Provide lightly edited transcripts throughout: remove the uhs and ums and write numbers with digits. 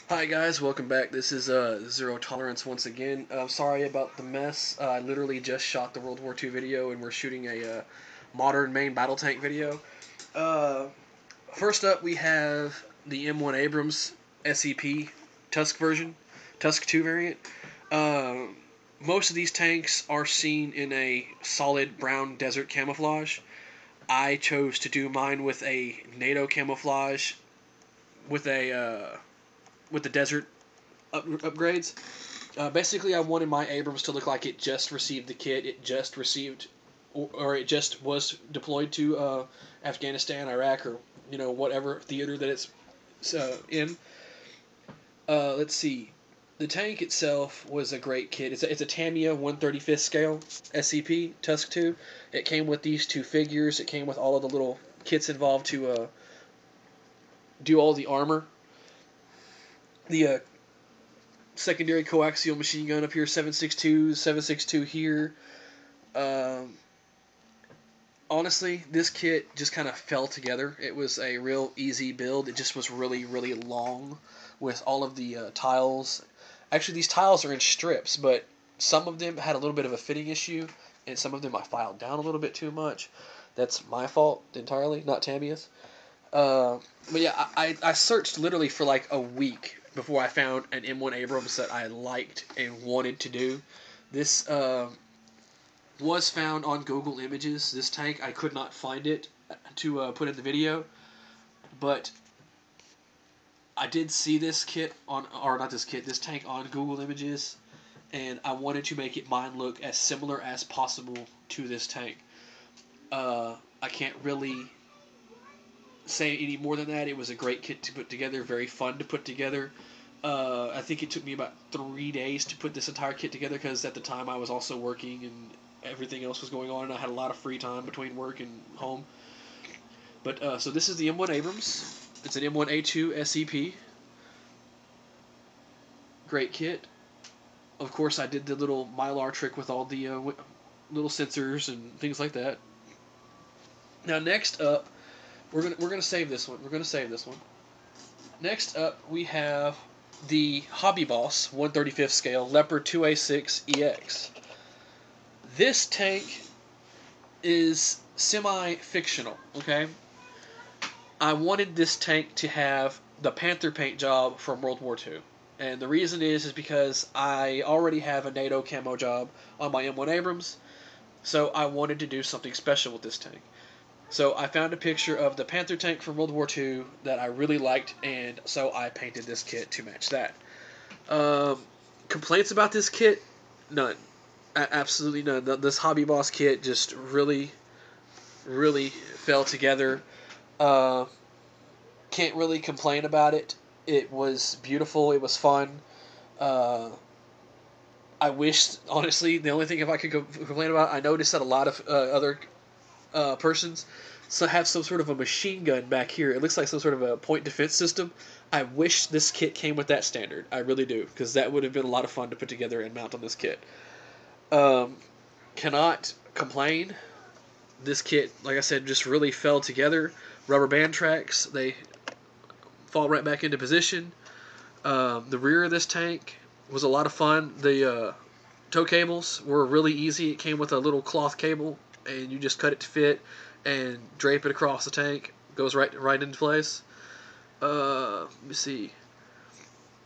Hi guys, welcome back. This is Zero Tolerance once again. Sorry about the mess. I literally just shot the World War II video, and we're shooting a modern main battle tank video. Uh, First up, we have the M1 Abrams SEP Tusk version, Tusk 2 variant. Uh, Most of these tanks are seen in a solid brown desert camouflage. I chose to do mine with a NATO camouflage with a with the desert upgrades. Basically, I wanted my Abrams to look like it just received the kit. It just received, or it just was deployed to Afghanistan, Iraq, or whatever theater that it's in. Let's see. The tank itself was a great kit. It's a Tamiya 1/35th scale SCP Tusk 2. It came with these two figures. It came with all of the little kits involved to do all the armor. The secondary coaxial machine gun up here, 7.62 here. Um, Honestly, this kit just kind of fell together. It was a real easy build. It just was really, really long with all of the tiles. Actually, these tiles are in strips, but some of them had a little bit of a fitting issue, and some of them I filed down a little bit too much. That's my fault entirely, not Tamiya's. Uh, but yeah, I searched literally for like a week before I found an M1 Abrams that I liked and wanted to do. This was found on Google Images. This tank, I could not find it to put in the video, but I did see this kit on, or not this kit, this tank on Google Images, and I wanted to make it mine look as similar as possible to this tank. I can't really say any more than that. It was a great kit to put together, very fun to put together. I think it took me about 3 days to put this entire kit together because at the time I was also working and everything else was going on, and I had a lot of free time between work and home. But so this is the M1 Abrams. It's an M1A2 SEP. Great kit. Of course, I did the little Mylar trick with all the little sensors and things like that. Now, next up, we're gonna save this one. We're gonna save this one. Next up, we have the Hobby Boss 1/35th scale Leopard 2A6 EX. This tank is semi-fictional, okay? I wanted this tank to have the Panther paint job from World War II. And the reason is because I already have a NATO camo job on my M1 Abrams, so I wanted to do something special with this tank. So I found a picture of the Panther tank from World War II that I really liked, and so I painted this kit to match that. Um, Complaints about this kit? None. Absolutely none. This Hobby Boss kit just really, really fell together. Uh, can't really complain about it. It was beautiful. It was fun. Uh, I wish, honestly, the only thing if I could complain about, I noticed that a lot of other persons have some sort of a machine gun back here. It looks like some sort of a point defense system. I wish this kit came with that standard. I really do, because that would have been a lot of fun to put together and mount on this kit. Um, Cannot complain. This kit, like I said, just really fell together. Rubber band tracks, they fall right back into position. The rear of this tank was a lot of fun. The tow cables were really easy. It came with a little cloth cable, and you just cut it to fit and drape it across the tank. Goes right into place. Let me see.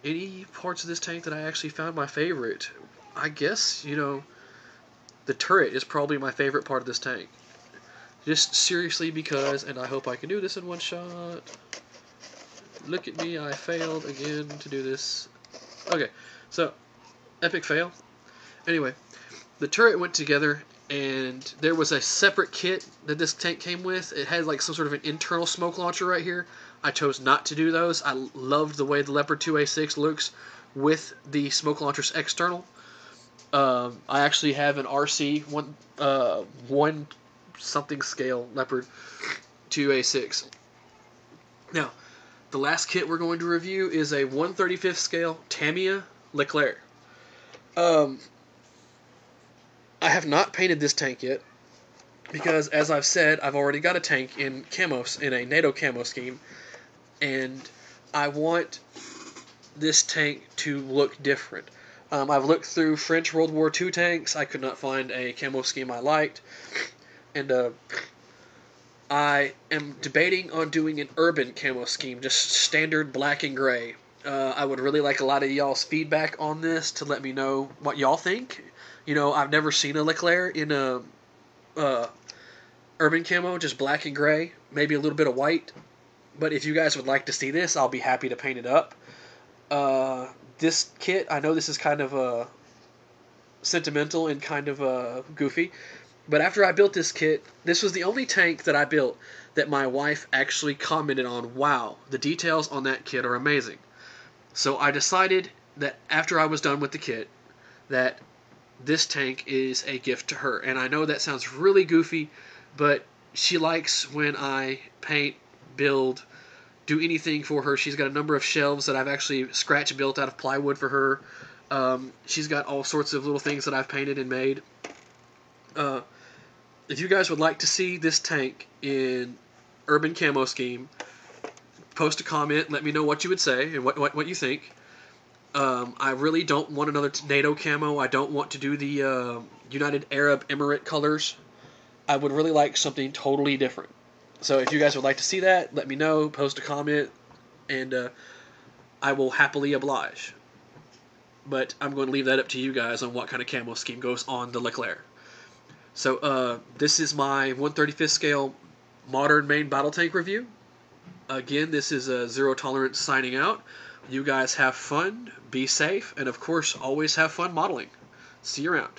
Any parts of this tank that I actually found my favorite? I guess, the turret is probably my favorite part of this tank. Just seriously because, and I hope I can do this in one shot. Look at me, I failed again to do this. Okay, so, epic fail. Anyway, the turret went together, and there was a separate kit that this tank came with. It had like some sort of an internal smoke launcher right here. I chose not to do those. I loved the way the Leopard 2A6 looks with the smoke launchers external. I actually have an RC one something scale Leopard 2A6. Now, the last kit we're going to review is a 1/35th scale Tamiya Leclerc. I have not painted this tank yet because, as I've said, I've already got a tank in camos in a NATO camo scheme, and I want this tank to look different. I've looked through French World War II tanks. I could not find a camo scheme I liked. And I am debating on doing an urban camo scheme, just standard black and gray. I would really like a lot of y'all's feedback on this to let me know what y'all think. You know, I've never seen a Leclerc in a urban camo, just black and gray, maybe a little bit of white. But if you guys would like to see this, I'll be happy to paint it up. This kit, I know this is kind of sentimental and kind of goofy, but after I built this kit, this was the only tank that I built that my wife actually commented on, wow, the details on that kit are amazing. So I decided that after I was done with the kit, that this tank is a gift to her. And I know that sounds really goofy, but she likes when I paint, build, do anything for her. She's got a number of shelves that I've actually scratch built out of plywood for her. She's got all sorts of little things that I've painted and made. If you guys would like to see this tank in urban camo scheme, post a comment. Let me know what you would say and what you think. I really don't want another NATO camo. I don't want to do the United Arab Emirate colors. I would really like something totally different. So if you guys would like to see that, let me know. Post a comment, and I will happily oblige. But I'm going to leave that up to you guys on what kind of camo scheme goes on the Leclerc. So this is my 1/35th scale modern main battle tank review. Again, this is Zero Tolerance signing out. You guys have fun, be safe, and of course, always have fun modeling. See you around.